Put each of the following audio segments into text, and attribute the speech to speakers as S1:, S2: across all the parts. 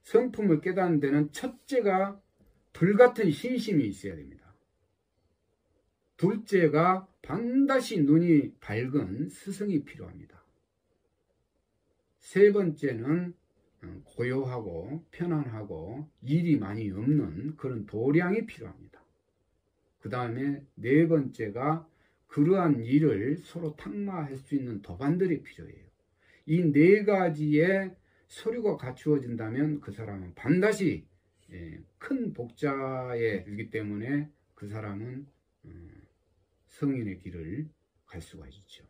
S1: 성품을 깨닫는 데는 첫째가 불같은 신심이 있어야 됩니다. 둘째가 반드시 눈이 밝은 스승이 필요합니다. 세 번째는 고요하고 편안하고 일이 많이 없는 그런 도량이 필요합니다. 그 다음에 네 번째가 그러한 일을 서로 탁마할 수 있는 도반들이 필요해요. 이 네 가지의 서류가 갖추어진다면 그 사람은 반드시 큰 복자에 들기 때문에 그 사람은 성인의 길을 갈 수가 있죠.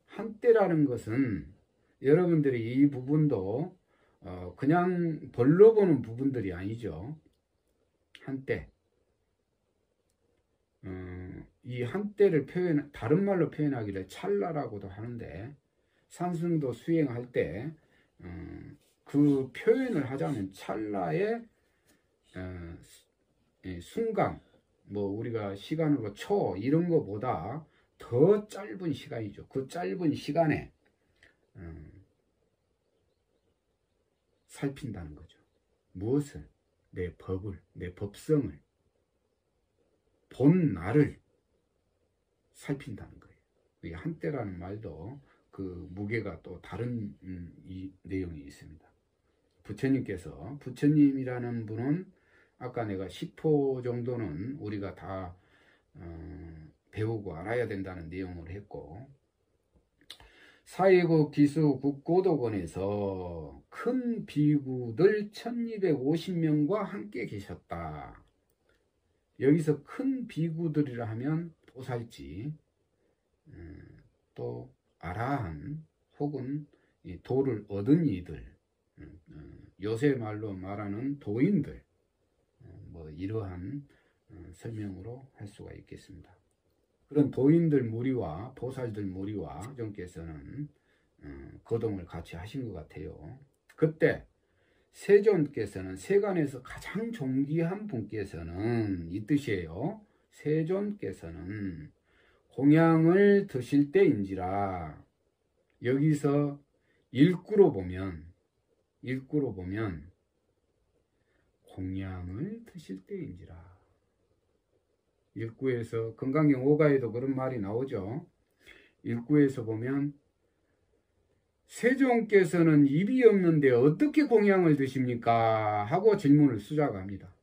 S1: 한때라는 것은 여러분들이 이 부분도 그냥 벌러 보는 부분들이 아니죠. 한때. 이 한때를 다른 말로 표현하기를 찰나라고도 하는데, 산승도 수행할 때 그 표현을 하자면 찰나의 순간, 뭐 우리가 시간으로 초 이런 거보다 더 짧은 시간이죠. 그 짧은 시간에 살핀다는 거죠. 무엇을? 내 법을, 내 법성을, 본 나를 살핀다는 거예요. 이 한때라는 말도 그 무게가 또 다른 이 내용이 있습니다. 부처님이라는 분은 아까 내가 10호 정도는 우리가 다 배우고 알아야 된다는 내용을 했고, 사예국 기수 국고도원에서 큰 비구들 1250명과 함께 계셨다. 여기서 큰 비구들이라 하면 보살지, 또 아라한 혹은 도를 얻은 이들, 요새 말로 말하는 도인들, 뭐 이러한 설명으로 할 수가 있겠습니다. 그런 도인들 무리와 보살들 무리와 세존께서는 거동을 같이 하신 것 같아요. 그때 세존께서는 세간에서 가장 존귀한 분께서는 이 뜻이에요. 세존께서는 공양을 드실 때인지라. 여기서 일구로 보면 공양을 드실 때인지라. 일구에서 건강경 5가에도 그런 말이 나오죠. 일구에서 보면 세종께서는 입이 없는데 어떻게 공양을 드십니까? 하고 질문을 수작합니다.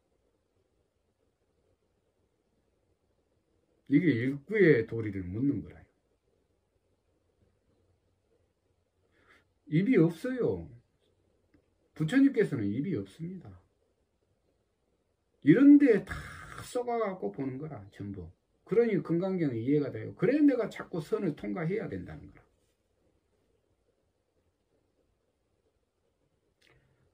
S1: 이게 일구의 도리를 묻는 거라요. 입이 없어요. 부처님께서는 입이 없습니다. 이런데 다 썩어갖고 보는 거라 전부. 그러니 건강경이 이해가 돼요. 그래 내가 자꾸 선을 통과해야 된다는 거라.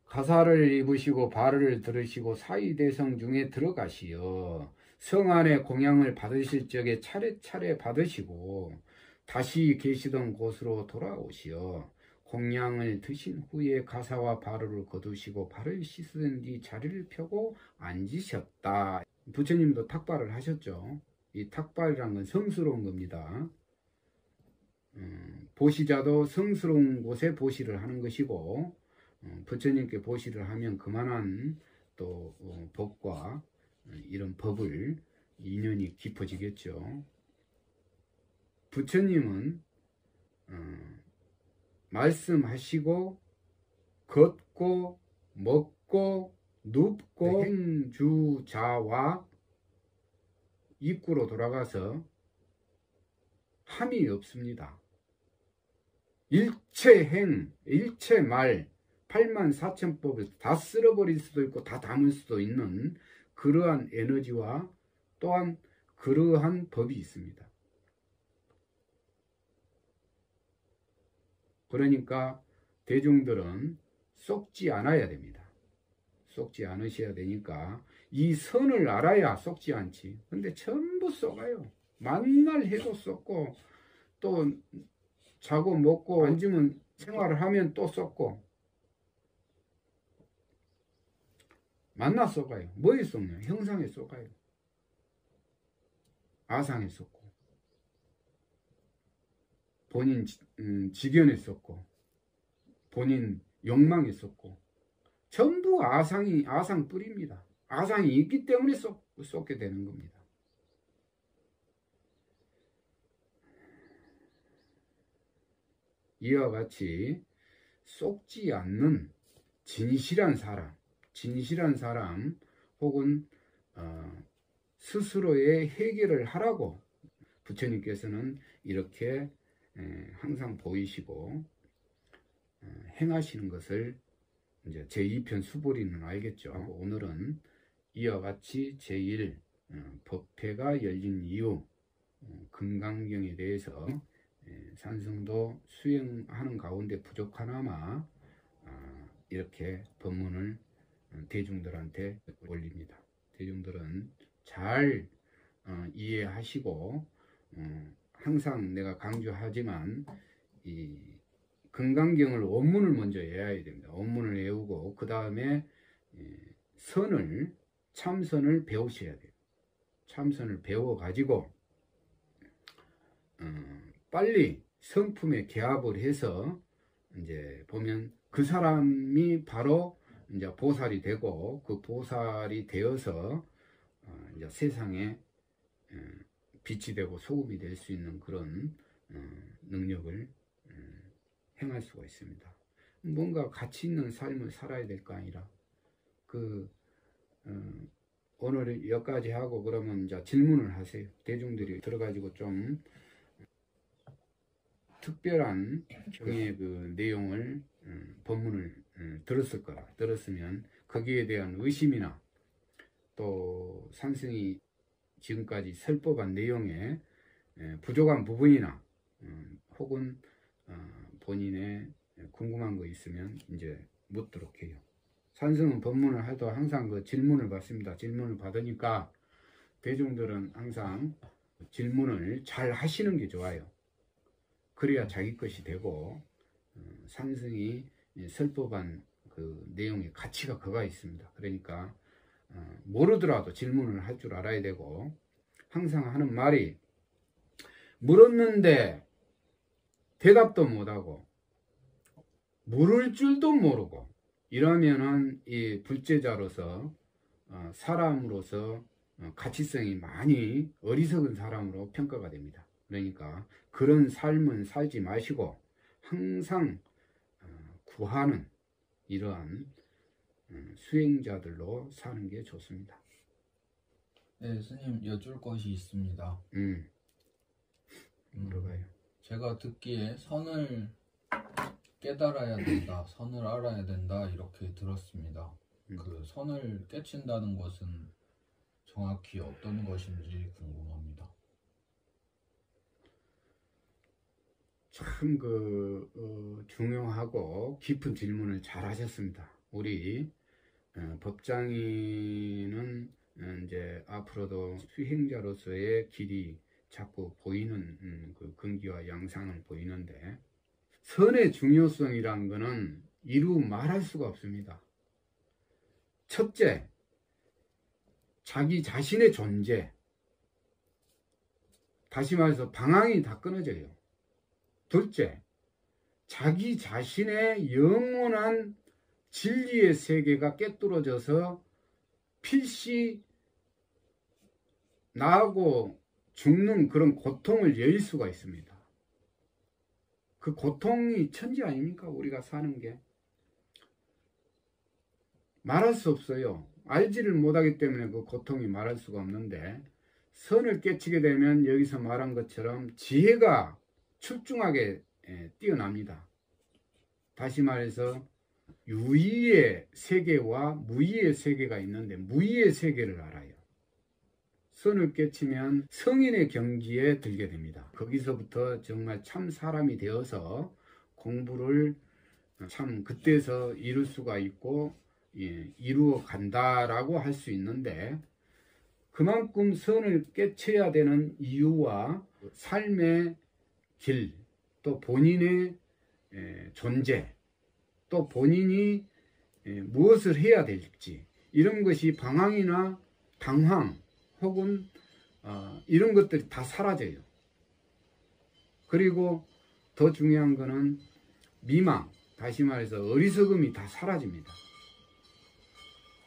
S1: 가사를 입으시고 발을 들으시고 사이대성 중에 들어가시어 성 안에 공양을 받으실 적에 차례차례 받으시고 다시 계시던 곳으로 돌아오시어 공양을 드신 후에 가사와 발을 거두시고 발을 씻은 뒤 자리를 펴고 앉으셨다. 부처님도 탁발을 하셨죠. 이 탁발이란 건 성스러운 겁니다. 보시자도 성스러운 곳에 보시를 하는 것이고, 부처님께 보시를 하면 그만한 또 법과 이런 법을 인연이 깊어지겠죠. 부처님은 말씀하시고 걷고 먹고 눕고 행주자와 입구로 돌아가서 함이 없습니다. 일체 행, 일체 말, 84,000법을 다 쓸어버릴 수도 있고 다 담을 수도 있는 그러한 에너지와 또한 그러한 법이 있습니다. 그러니까 대중들은 속지 않아야 됩니다. 속지 않으셔야 되니까 이 선을 알아야 속지 않지. 근데 전부 속아요. 만날 해도 속고 또 자고 먹고 앉으면 생활을 하면 또 속고 만나 속아요. 뭐에 속냐? 형상에 속아요. 아상에 속고 본인 지견에 속고 본인 욕망에 속고 전부 아상 뿌리입니다. 아상이 있기 때문에 쏟게 되는 겁니다. 이와 같이 쏟지 않는 진실한 사람 혹은 스스로의 해결을 하라고 부처님께서는 이렇게 항상 보이시고 행하시는 것을 이제 제2편 수보리는 알겠죠. 오늘은 이와 같이 제1 법회가 열린 이유 금강경에 대해서 산승도 수행하는 가운데 부족하나마 이렇게 법문을 대중들한테 올립니다. 대중들은 잘 이해하시고 항상 내가 강조하지만 이 금강경을 원문을 먼저 외워야 됩니다. 원문을 외우고 그 다음에 참선을 배우셔야 돼요. 참선을 배워가지고 빨리 성품에 개합을 해서 이제 보면 그 사람이 바로 이제 보살이 되고 그 보살이 되어서 이제 세상에 빛이 되고 소금이 될 수 있는 그런 능력을 행할 수가 있습니다. 뭔가 가치 있는 삶을 살아야 될 거 아니라 오늘 여기까지 하고 그러면 이제 질문을 하세요. 대중들이 들어가지고 좀 특별한 경의 그 내용을 법문을 들었으면 거기에 대한 의심이나 또 산승이 지금까지 설법한 내용에 부족한 부분이나 혹은 본인의 궁금한 거 있으면 이제 묻도록 해요. 산승은 법문을 해도 항상 그 질문을 받습니다. 질문을 받으니까 대중들은 항상 질문을 잘 하시는 게 좋아요. 그래야 자기 것이 되고 산승이 설법한 그 내용의 가치가 그가 있습니다. 그러니까 모르더라도 질문을 할 줄 알아야 되고 항상 하는 말이 물었는데 대답도 못하고 물을 줄도 모르고 이러면은 이 불제자로서 사람으로서 가치성이 많이 어리석은 사람으로 평가가 됩니다. 그러니까 그런 삶은 살지 마시고 항상 구하는 이러한 수행자들로 사는 게 좋습니다.
S2: 네, 스님 여쭐 것이 있습니다.
S1: 물어봐요.
S2: 제가 듣기에 선을 깨달아야 된다, 선을 알아야 된다 이렇게 들었습니다. 그 선을 깨친다는 것은 정확히 어떤 것인지 궁금합니다.
S1: 참 중요하고 깊은 질문을 잘 하셨습니다. 우리 법장이는 이제 앞으로도 수행자로서의 길이 자꾸 보이는 그 근기와 양상을 보이는데 선의 중요성이란 것은 이루 말할 수가 없습니다. 첫째, 자기 자신의 존재. 다시 말해서 방향이 다 끊어져요. 둘째, 자기 자신의 영원한 진리의 세계가 깨뚫어져서 필시 나하고 죽는 그런 고통을 여일 수가 있습니다. 그 고통이 천지 아닙니까? 우리가 사는 게. 말할 수 없어요. 알지를 못하기 때문에 그 고통이 말할 수가 없는데 선을 깨치게 되면 여기서 말한 것처럼 지혜가 출중하게 뛰어납니다. 다시 말해서 유의의 세계와 무의의 세계가 있는데 무의의 세계를 알아요. 선을 깨치면 성인의 경지에 들게 됩니다. 거기서부터 정말 참 사람이 되어서 공부를 참 그때서 이룰 수가 있고 이루어 간다라고 할 수 있는데, 그만큼 선을 깨쳐야 되는 이유와 삶의 길, 또 본인의 존재, 또 본인이 무엇을 해야 될지, 이런 것이 방황이나 당황 혹은 이런 것들이 다 사라져요. 그리고 더 중요한 거는 미망, 다시 말해서 어리석음이 다 사라집니다.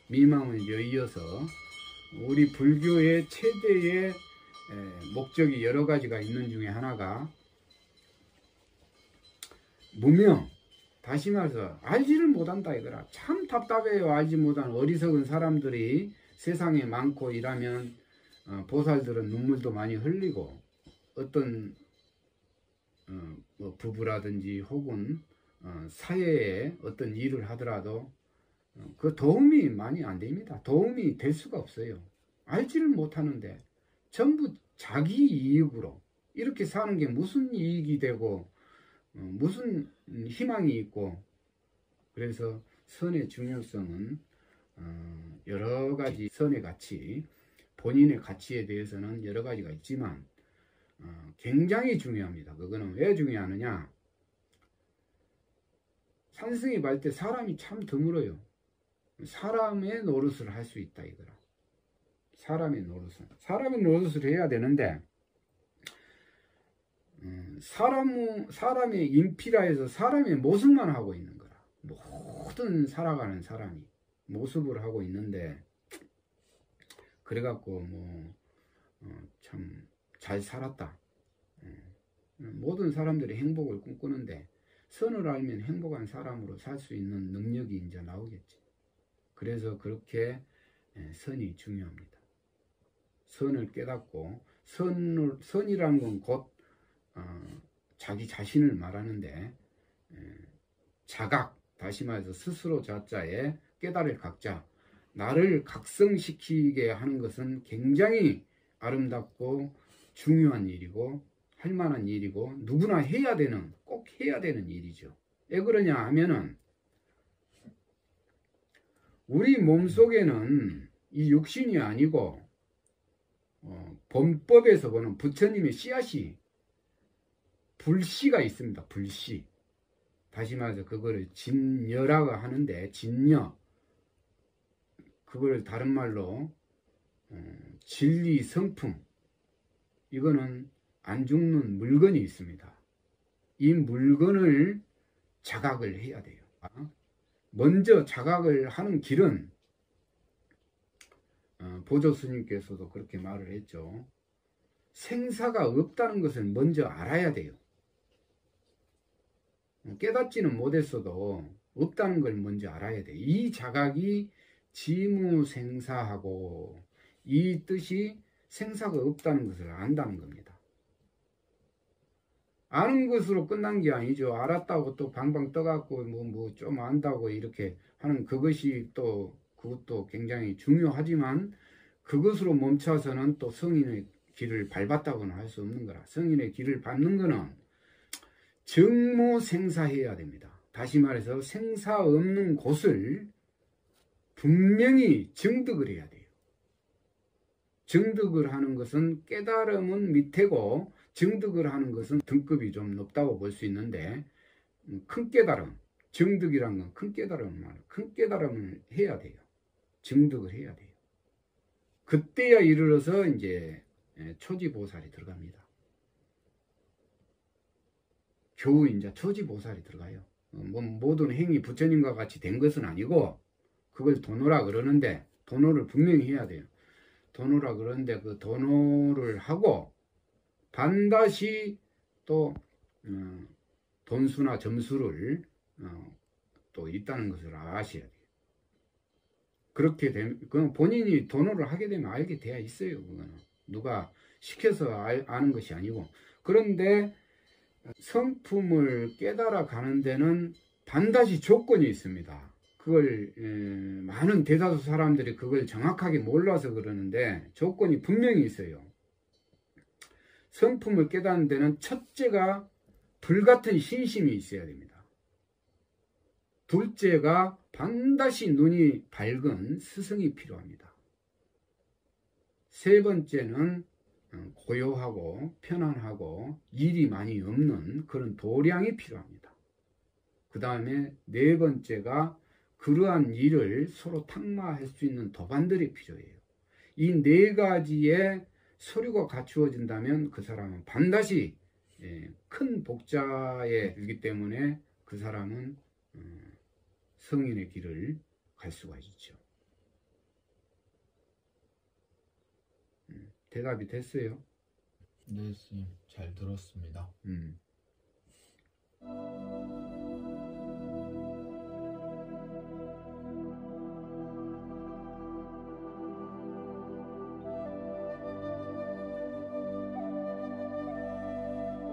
S1: 미망을 이어서 우리 불교의 최대의 목적이 여러 가지가 있는 중에 하나가 무명, 다시 말해서 알지를 못한다 이거라. 참 답답해요. 알지 못한 어리석은 사람들이 세상에 많고 이라면 보살들은 눈물도 많이 흘리고, 어떤 뭐 부부라든지 혹은 사회에 어떤 일을 하더라도 그 도움이 많이 안 됩니다. 도움이 될 수가 없어요. 알지를 못하는데 전부 자기 이익으로 이렇게 사는 게 무슨 이익이 되고 무슨 희망이 있고. 그래서 선의 중요성은 여러 가지 선의 가치, 본인의 가치에 대해서는 여러 가지가 있지만 굉장히 중요합니다. 그거는 왜 중요하느냐? 산승이 말 때 사람이 참 드물어요. 사람의 노릇을 할 수 있다 이거라. 사람의 노릇을 해야 되는데, 사람의 인피라 해서 사람의 모습만 하고 있는 거라. 모든 살아가는 사람이 모습을 하고 있는데, 그래갖고 참 잘 살았다. 모든 사람들이 행복을 꿈꾸는데 선을 알면 행복한 사람으로 살 수 있는 능력이 이제 나오겠지. 그래서 그렇게 선이 중요합니다. 선을 깨닫고, 선이라는 건 곧 자기 자신을 말하는데, 자각, 다시 말해서 스스로 자자에 깨달을 각자, 나를 각성시키게 하는 것은 굉장히 아름답고 중요한 일이고 할 만한 일이고 누구나 꼭 해야 되는 일이죠. 왜 그러냐 하면은 우리 몸속에는 이 육신이 아니고 범법에서 보는 부처님의 씨앗이, 불씨가 있습니다. 불씨. 다시 말해서 그거를 진여라고 하는데, 진여, 그걸 다른 말로 진리 성품, 이거는 안 죽는 물건이 있습니다. 이 물건을 자각을 해야 돼요. 먼저 자각을 하는 길은 보조 스님께서도 그렇게 말을 했죠. 생사가 없다는 것을 먼저 알아야 돼요. 깨닫지는 못했어도 없다는 걸 먼저 알아야 돼요. 이 자각이 지무생사하고, 이 뜻이 생사가 없다는 것을 안다는 겁니다. 아는 것으로 끝난 게 아니죠. 알았다고 또 방방 떠갖고 뭐 좀 안다고 이렇게 하는 그것도 굉장히 중요하지만, 그것으로 멈춰서는 또 성인의 길을 밟았다고는 할 수 없는 거라. 성인의 길을 밟는 거는 정무생사해야 됩니다. 다시 말해서 생사 없는 곳을 분명히 정득을 해야 돼요. 정득을 하는 것은 깨달음은 밑에고 정득을 하는 것은 등급이 좀 높다고 볼 수 있는데, 큰 깨달음, 정득이란 건 큰 깨달음을 해야 돼요. 정득을 해야 돼요. 그때야 이르러서 이제 초지보살이 들어갑니다. 겨우 이제 초지보살이 들어가요. 모든 행위 부처님과 같이 된 것은 아니고, 그걸 도노라 그러는데, 도노를 분명히 해야 돼요. 도노라 그러는데 그 도노를 하고 반드시 또 돈수나 점수를 또 있다는 것을 아셔야 돼요. 그렇게 되면, 그건 본인이 도노를 하게 되면 알게 되어 있어요. 그거는 누가 시켜서 아는 것이 아니고. 그런데 성품을 깨달아 가는 데는 반드시 조건이 있습니다. 그걸 많은 대다수 사람들이 그걸 정확하게 몰라서 그러는데 조건이 분명히 있어요. 성품을 깨닫는 데는 첫째가 불같은 신심이 있어야 됩니다. 둘째가 반드시 눈이 밝은 스승이 필요합니다. 세 번째는 고요하고 편안하고 일이 많이 없는 그런 도량이 필요합니다. 그 다음에 네 번째가 그러한 일을 서로 탁마할 수 있는 도반들이 필요해요. 이 네 가지의 서류가 갖추어진다면 그 사람은 반드시 큰 복자에 이르기 때문에 그 사람은 성인의 길을 갈 수가 있죠. 대답이 됐어요?
S2: 네, 스님. 잘 들었습니다.